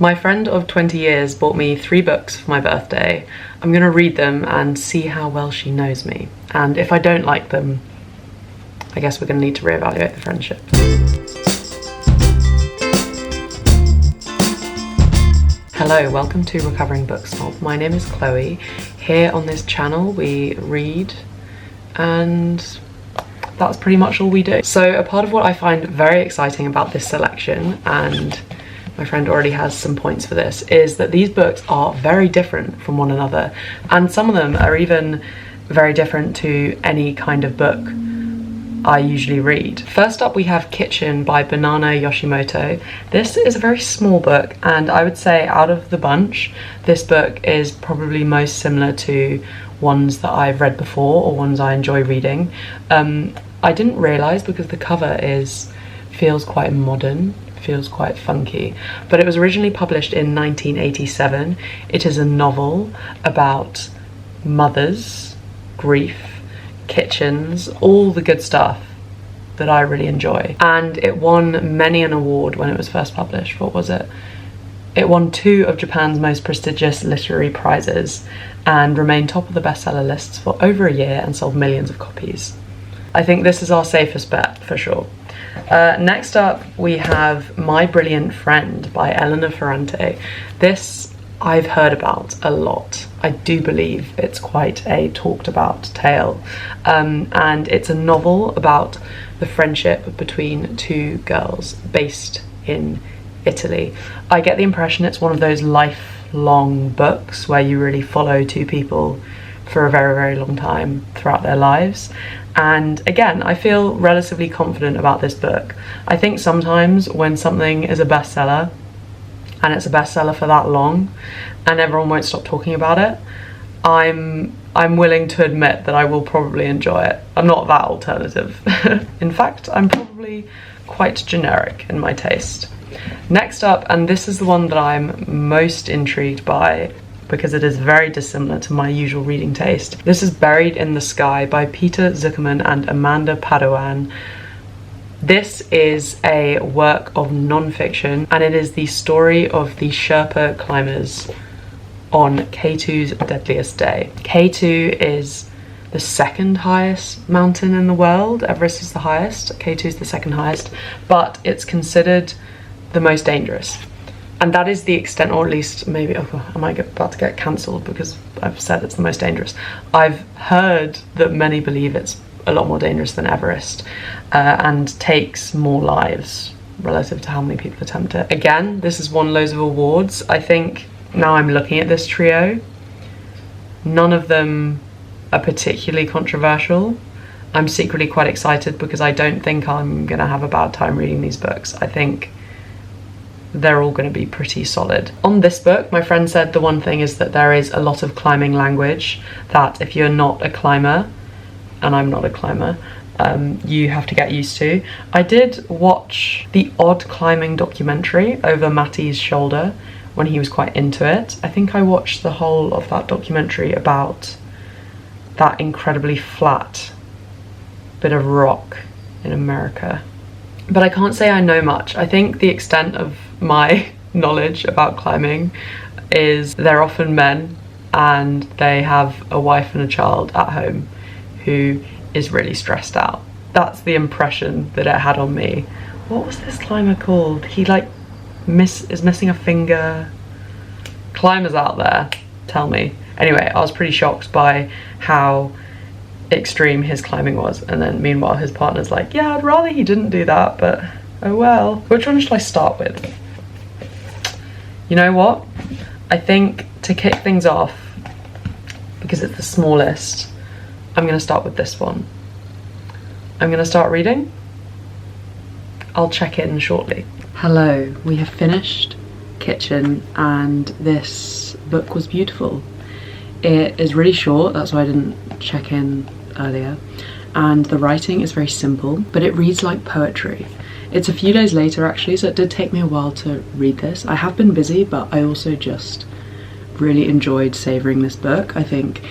My friend of 20 years bought me 3 books for my birthday. I'm gonna read them and see how well she knows me. And if I don't like them, I guess we're gonna need to reevaluate the friendship. Hello, welcome to Recovering Book Snob. My name is Chloe. Here on this channel we read and that's pretty much all we do. So a part of what I find very exciting about this selection, and my friend already has some points for this, is that these books are very different from one another, and some of them are even very different to any kind of book I usually read. First up we have Kitchen by Banana Yoshimoto. This is a very small book, and I would say out of the bunch, this book is probably most similar to ones that I've read before or ones I enjoy reading. I didn't realise because the cover feels quite modern, feels quite funky, but it was originally published in 1987. It is a novel about mothers, grief, kitchens, all the good stuff that I really enjoy. And it won many an award when it was first published. What was it? It won 2 of Japan's most prestigious literary prizes and remained top of the bestseller lists for over a year and sold millions of copies. I think this is our safest bet for sure. Next up we have My Brilliant Friend by Elena Ferrante. This I've heard about a lot. I do believe it's quite a talked about tale, and it's a novel about the friendship between 2 girls based in Italy. I get the impression it's one of those lifelong books where you really follow 2 people for a very, very long time throughout their lives. And again, I feel relatively confident about this book. I think sometimes when something is a bestseller and it's a bestseller for that long and everyone won't stop talking about it, I'm willing to admit that I will probably enjoy it. I'm not that alternative. In fact, I'm probably quite generic in my taste. Next up, and this is the one that I'm most intrigued by because it is very dissimilar to my usual reading taste. This is Buried in the Sky by Peter Zuckerman and Amanda Padoan. This is a work of non-fiction, and it is the story of the Sherpa climbers on K2's deadliest day. K2 is the 2nd highest mountain in the world. Everest is the highest, K2 is the 2nd highest, but it's considered the most dangerous. And that is the extent, or at least maybe, I might about to get cancelled because I've said it's the most dangerous. I've heard that many believe it's a lot more dangerous than Everest and takes more lives relative to how many people attempt it. Again, this has won loads of awards. I think now I'm looking at this trio, none of them are particularly controversial. I'm secretly quite excited because I don't think I'm gonna have a bad time reading these books. I think they're all going to be pretty solid. On this book, my friend said the one thing is that there is a lot of climbing language that if you're not a climber, and I'm not a climber, you have to get used to. I did watch the odd climbing documentary over Matty's shoulder when he was quite into it. I think I watched the whole of that documentary about that incredibly flat bit of rock in America. But I can't say I know much. I think the extent of my knowledge about climbing is they're often men and they have a wife and a child at home who is really stressed out. That's the impression that it had on me. What was this climber called? He like is missing a finger. Climbers out there, tell me. Anyway, I was pretty shocked by how extreme his climbing was, and then meanwhile his partner's like, yeah, I'd rather he didn't do that, but oh well. Which one should I start with? You know what? I think to kick things off, because it's the smallest, I'm gonna start with this one. I'm gonna start reading. I'll check in shortly. Hello, we have finished Kitchen and this book was beautiful. It is really short, that's why I didn't check in earlier, and the writing is very simple, but it reads like poetry. It's a few days later actually, so it did take me a while to read this. I have been busy, but I also just really enjoyed savouring this book. I think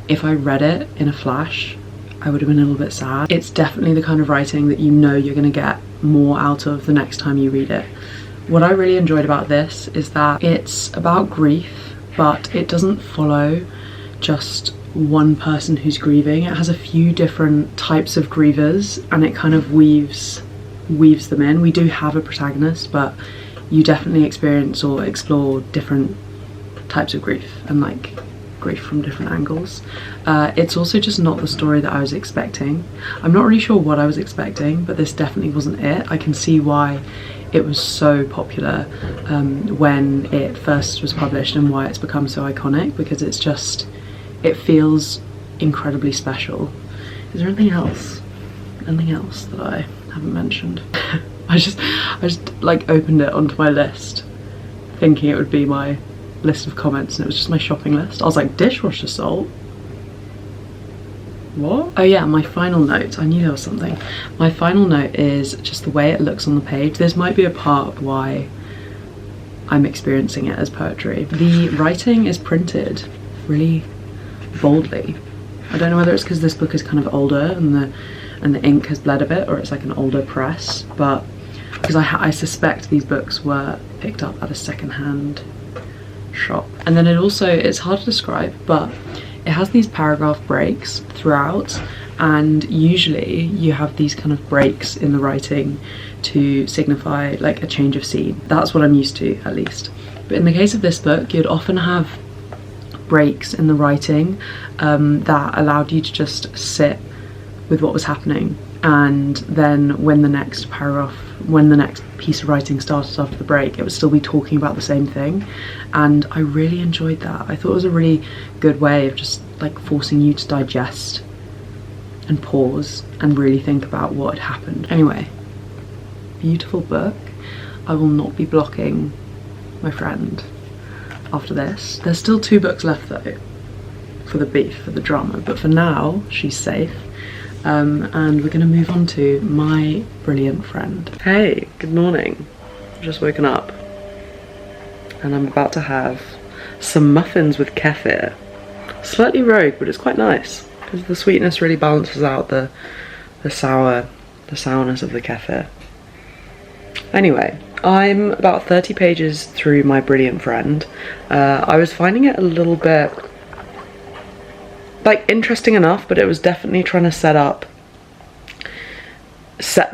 if I read it in a flash, I would have been a little bit sad. It's definitely the kind of writing that you know you're going to get more out of the next time you read it. What I really enjoyed about this is that it's about grief, but it doesn't follow just one person who's grieving. It has a few different types of grievers, and it kind of weaves them in. We do have a protagonist, but you definitely experience or explore different types of grief, and like grief from different angles. It's also just not the story that I was expecting. I'm not really sure what I was expecting, but this definitely wasn't it. I can see why it was so popular when it first was published, and why it's become so iconic, because it's just, it feels incredibly special. Is there anything else? Anything else that I haven't mentioned? I just like opened it onto my list thinking it would be my list of comments, and it was just my shopping list. I was like, dishwasher salt? What? Oh yeah, my final note. I knew there was something. My final note is just the way it looks on the page. This might be a part of why I'm experiencing it as poetry. The writing is printed really boldly. I don't know whether it's because this book is kind of older and the ink has bled a bit, or it's like an older press, but because I suspect these books were picked up at a secondhand shop. And then it's hard to describe, but it has these paragraph breaks throughout, and usually you have these kind of breaks in the writing to signify like a change of scene. That's what I'm used to, at least. But in the case of this book, you'd often have breaks in the writing that allowed you to just sit with what was happening, and then when the next piece of writing started after the break, it would still be talking about the same thing. And I really enjoyed that. I thought it was a really good way of just like forcing you to digest and pause and really think about what had happened. Anyway, beautiful book. I will not be blocking my friend after this. There's still 2 books left though, for the beef, for the drama, but for now she's safe. And we're gonna move on to my brilliant friend. Hey, good morning. I've just woken up and I'm about to have some muffins with kefir. Slightly rogue, but it's quite nice because the sweetness really balances out the sourness of the kefir. Anyway, I'm about 30 pages through my brilliant friend. I was finding it a little bit like interesting enough, but it was definitely trying to set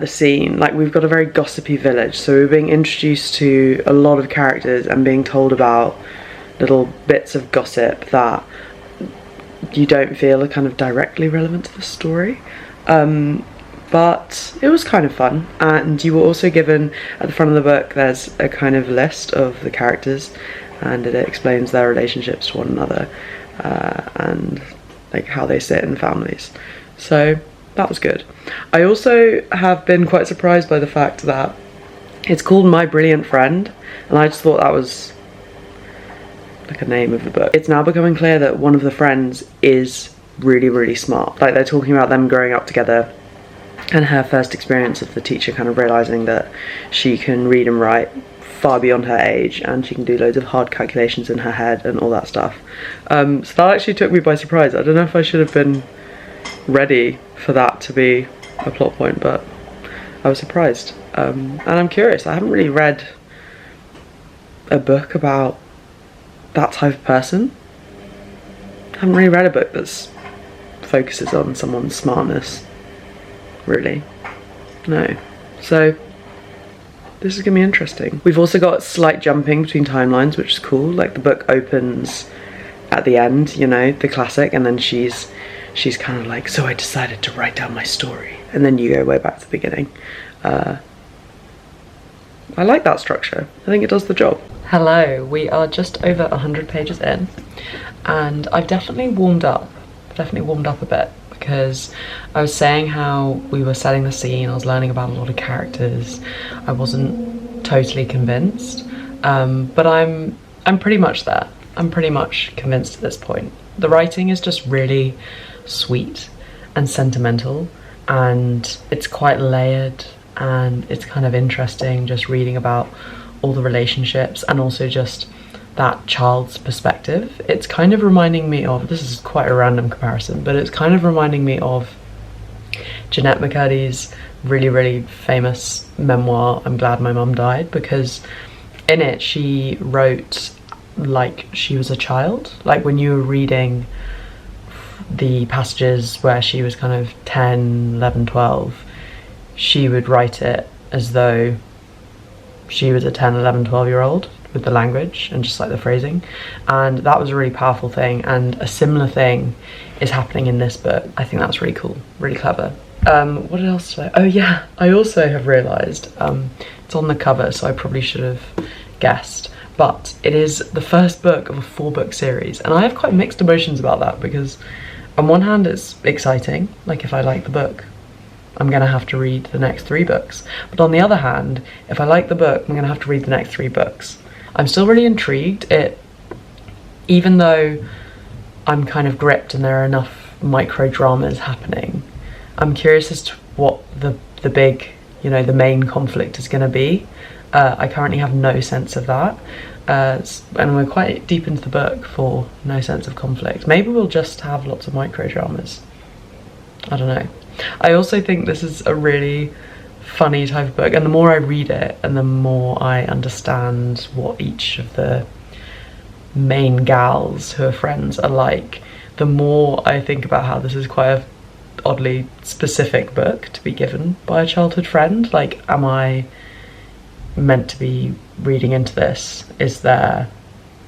the scene. Like, we've got a very gossipy village, so we're being introduced to a lot of characters and being told about little bits of gossip that you don't feel are kind of directly relevant to the story. But it was kind of fun, and you were also given, at the front of the book, there's a kind of list of the characters, and it explains their relationships to one another, and like how they sit in families. So that was good. I also have been quite surprised by the fact that it's called My Brilliant Friend, and I just thought that was like a name of the book. It's now becoming clear that one of the friends is really, really smart. Like, they're talking about them growing up together and her first experience of the teacher kind of realising that she can read and write far beyond her age, and she can do loads of hard calculations in her head and all that stuff. So that actually took me by surprise. I don't know if I should have been ready for that to be a plot point, but I was surprised. And I'm curious. I haven't really read a book about that type of person. I haven't really read a book that focuses on someone's smartness, really. No. So this is gonna be interesting. We've also got slight jumping between timelines, which is cool. Like, the book opens at the end, you know, the classic, and then she's kind of like, so I decided to write down my story, and then you go way back to the beginning. I like that structure. I think it does the job. Hello, we are just over 100 pages in, and I've definitely warmed up a bit, because I was saying how we were setting the scene, I was learning about a lot of characters. I wasn't totally convinced, but I'm pretty much there. I'm pretty much convinced at this point. The writing is just really sweet and sentimental, and it's quite layered, and it's kind of interesting just reading about all the relationships and also just that child's perspective. It's kind of reminding me of, this is quite a random comparison, but it's kind of reminding me of Jeanette McCurdy's really, really famous memoir, I'm Glad My Mum Died, because in it she wrote like she was a child. Like when you were reading the passages where she was kind of 10, 11, 12, she would write it as though she was a 10, 11, 12-year-old with the language and just like the phrasing, and that was a really powerful thing, and a similar thing is happening in this book. I think that's really cool, really clever. What else did oh yeah, I also have realised, it's on the cover so I probably should have guessed, but it is the first book of a 4-book series, and I have quite mixed emotions about that, because on one hand it's exciting, like if I like the book I'm gonna have to read the next 3 books, but on the other hand, if I like the book I'm gonna have to read the next 3 books. I'm still really intrigued. Even though I'm kind of gripped and there are enough micro dramas happening, I'm curious as to what the big, you know, the main conflict is going to be. I currently have no sense of that, and we're quite deep into the book for no sense of conflict. Maybe we'll just have lots of micro dramas. I don't know. I also think this is a really funny type of book, and the more I read it and the more I understand what each of the main gals who are friends are like, the more I think about how this is quite a oddly specific book to be given by a childhood friend. Like, am I meant to be reading into this? Is there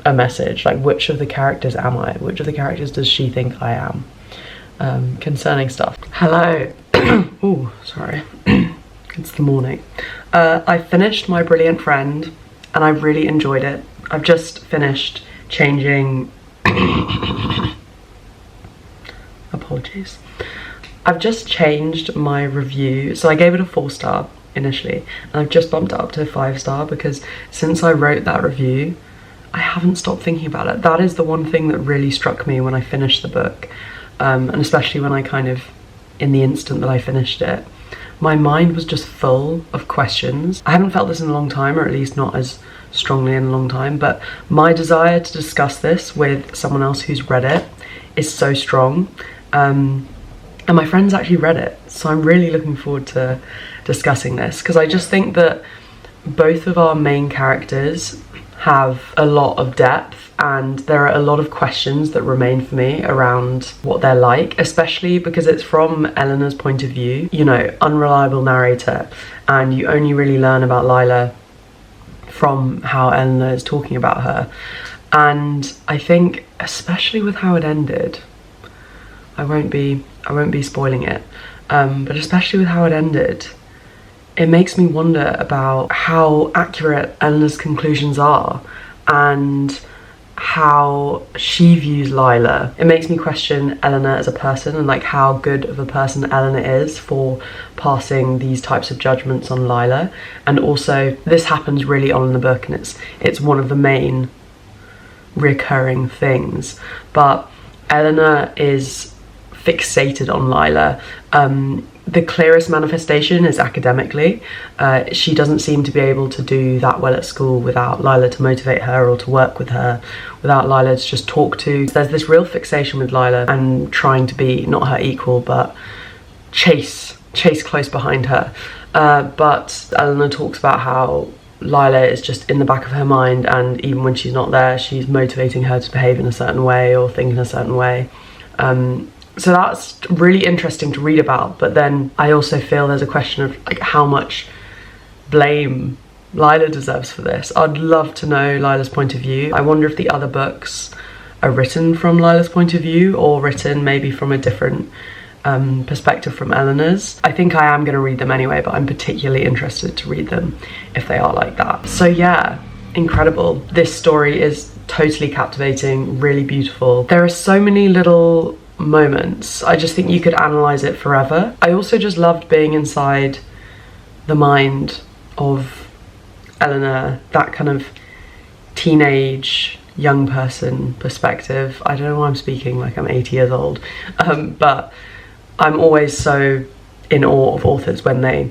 a message? Like, which of the characters am I? Which of the characters does she think I am? Concerning stuff. Hello. Oh, sorry. It's the morning. I finished My Brilliant Friend and I really enjoyed it. I've just finished changing apologies. I've just changed my review. So I gave it a 4-star initially, and I've just bumped it up to a 5-star because since I wrote that review, I haven't stopped thinking about it. That is the one thing that really struck me when I finished the book, and especially when I kind of, in the instant that I finished it, my mind was just full of questions. I haven't felt this in a long time, or at least not as strongly in a long time, but my desire to discuss this with someone else who's read it is so strong. And my friends actually read it, so I'm really looking forward to discussing this, because I just think that both of our main characters have a lot of depth, and there are a lot of questions that remain for me around what they're like, especially because it's from Elena's point of view, you know, unreliable narrator, and you only really learn about Lila from how Elena is talking about her. And I think, especially with how it ended, I won't be spoiling it, but especially with how it ended, it makes me wonder about how accurate Elena's conclusions are and how she views Lila. It makes me question Elena as a person, and like how good of a person Elena is for passing these types of judgments on Lila. And also, this happens really on in the book, and it's one of the main recurring things, but Elena is fixated on Lila. The clearest manifestation is academically. She doesn't seem to be able to do that well at school without Lila to motivate her or to work with her, without Lila to just talk to. There's this real fixation with Lila and trying to be not her equal, but chase close behind her. But Elena talks about how Lila is just in the back of her mind, and even when she's not there, she's motivating her to behave in a certain way or think in a certain way. So that's really interesting to read about, but then I also feel there's a question of like how much blame Lila deserves for this. I'd love to know Lila's point of view. I wonder if the other books are written from Lila's point of view, or written maybe from a different perspective from Elena's. I think I am going to read them anyway, but I'm particularly interested to read them if they are like that. So yeah, incredible. This story is totally captivating, really beautiful. There are so many little moments. I just think you could analyze it forever. I also just loved being inside the mind of Elena, that kind of teenage young person perspective. I don't know why I'm speaking like I'm 80 years old, but I'm always so in awe of authors when they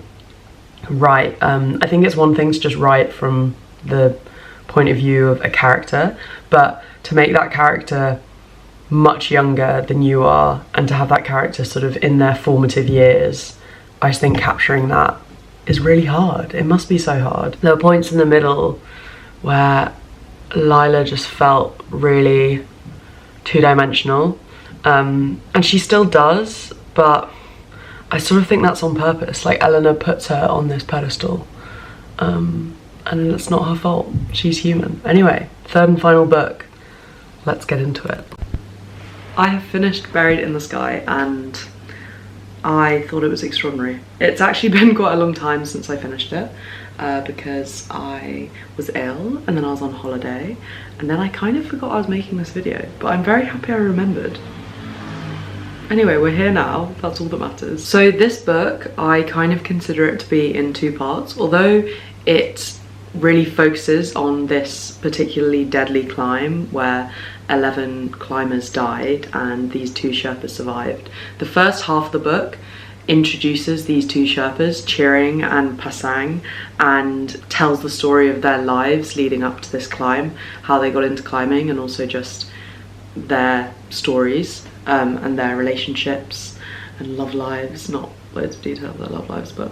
write. I think it's one thing to just write from the point of view of a character, but to make that character much younger than you are, and to have that character sort of in their formative years, I just think capturing that is really hard. It must be so hard. There were points in the middle where Lila just felt really two-dimensional, and she still does, but I sort of think that's on purpose. Like, Elena puts her on this pedestal, and it's not her fault. She's human. Anyway, third and final book. Let's get into it. I have finished Buried in the Sky, and I thought it was extraordinary. It's actually been quite a long time since I finished it, because I was ill and then I was on holiday, and then I kind of forgot I was making this video, but I'm very happy I remembered. Anyway, we're here now, that's all that matters. So this book, I kind of consider it to be in two parts, although it really focuses on this particularly deadly climb where 11 climbers died and these 2 Sherpas survived. The first half of the book introduces these 2 Sherpas, Cheering and Pasang, and tells the story of their lives leading up to this climb, how they got into climbing, and also just their stories and their relationships and love lives. Not loads of detail of their love lives, but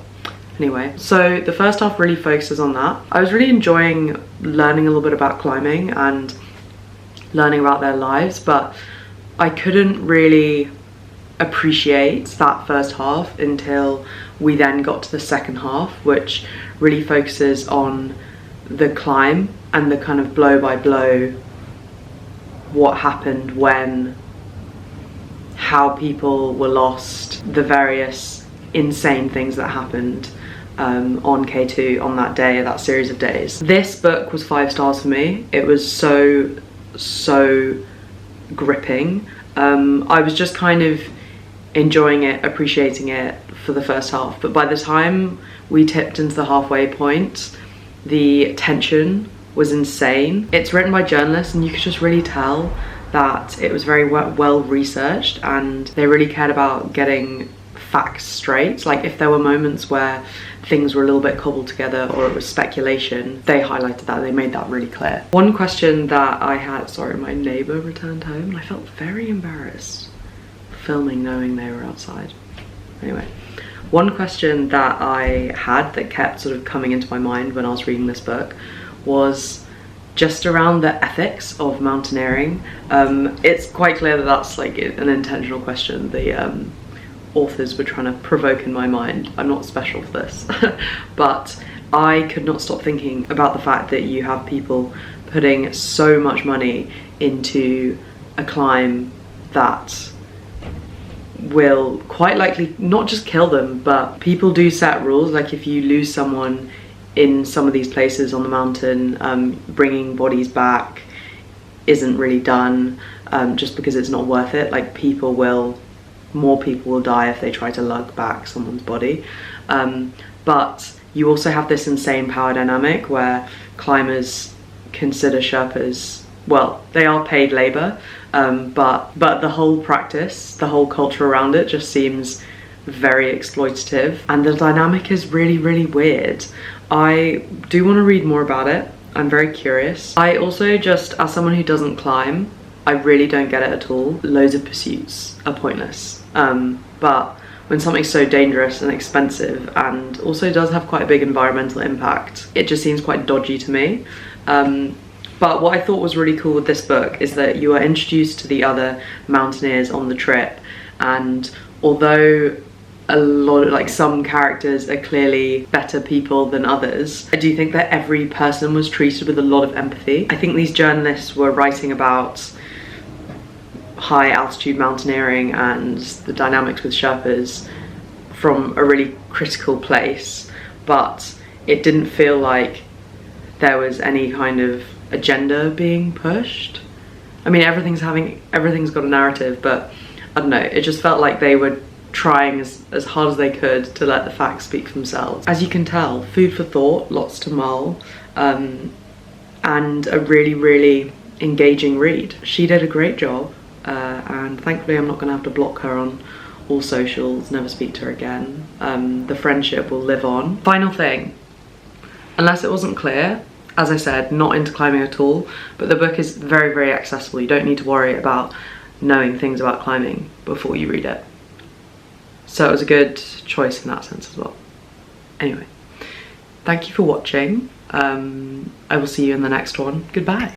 anyway. So the first half really focuses on that. I was really enjoying learning a little bit about climbing and learning about their lives, but I couldn't really appreciate that first half until we then got to the second half, which really focuses on the climb and the kind of blow by blow, what happened when, how people were lost, the various insane things that happened on K2 on that day, that series of days. This book was 5 stars for me. It was so gripping. I was just kind of enjoying it, appreciating it for the first half, but by the time we tipped into the halfway point, the tension was insane. It's written by journalists, and you could just really tell that it was very well researched, and they really cared about getting facts straight. Like, if there were moments where things were a little bit cobbled together or it was speculation, they highlighted that, they made that really clear. One question that I had, sorry, my neighbour returned home and I felt very embarrassed filming knowing they were outside. Anyway, one question that I had that kept sort of coming into my mind when I was reading this book was just around the ethics of mountaineering. It's quite clear that that's like an intentional question. The authors were trying to provoke in my mind. I'm not special for this. But I could not stop thinking about the fact that you have people putting so much money into a climb that will quite likely not just kill them, but people do set rules. Like, if you lose someone in some of these places on the mountain, bringing bodies back isn't really done, just because it's not worth it. Like, more people will die if they try to lug back someone's body. But you also have this insane power dynamic where climbers consider Sherpas, well, they are paid labor, but the whole practice, the whole culture around it just seems very exploitative, and the dynamic is really weird. I do want to read more about it. I'm very curious. I also, just as someone who doesn't climb, I really don't get it at all. Loads of pursuits are pointless. But when something's so dangerous and expensive and also does have quite a big environmental impact, it just seems quite dodgy to me. But what I thought was really cool with this book is that you are introduced to the other mountaineers on the trip, and although a lot of, like, some characters are clearly better people than others, I do think that every person was treated with a lot of empathy. I think these journalists were writing about high altitude mountaineering and the dynamics with Sherpas from a really critical place, but it didn't feel like there was any kind of agenda being pushed. I mean, everything's got a narrative, but I don't know, it just felt like they were trying as hard as they could to let the facts speak for themselves. As you can tell, food for thought, lots to mull, and a really engaging read. She did a great job, and thankfully I'm not going to have to block her on all socials, never speak to her again. The friendship will live on. Final thing, unless it wasn't clear, as I said, not into climbing at all, but the book is very accessible. You don't need to worry about knowing things about climbing before you read it. So it was a good choice in that sense as well. Anyway, thank you for watching. I will see you in the next one. Goodbye.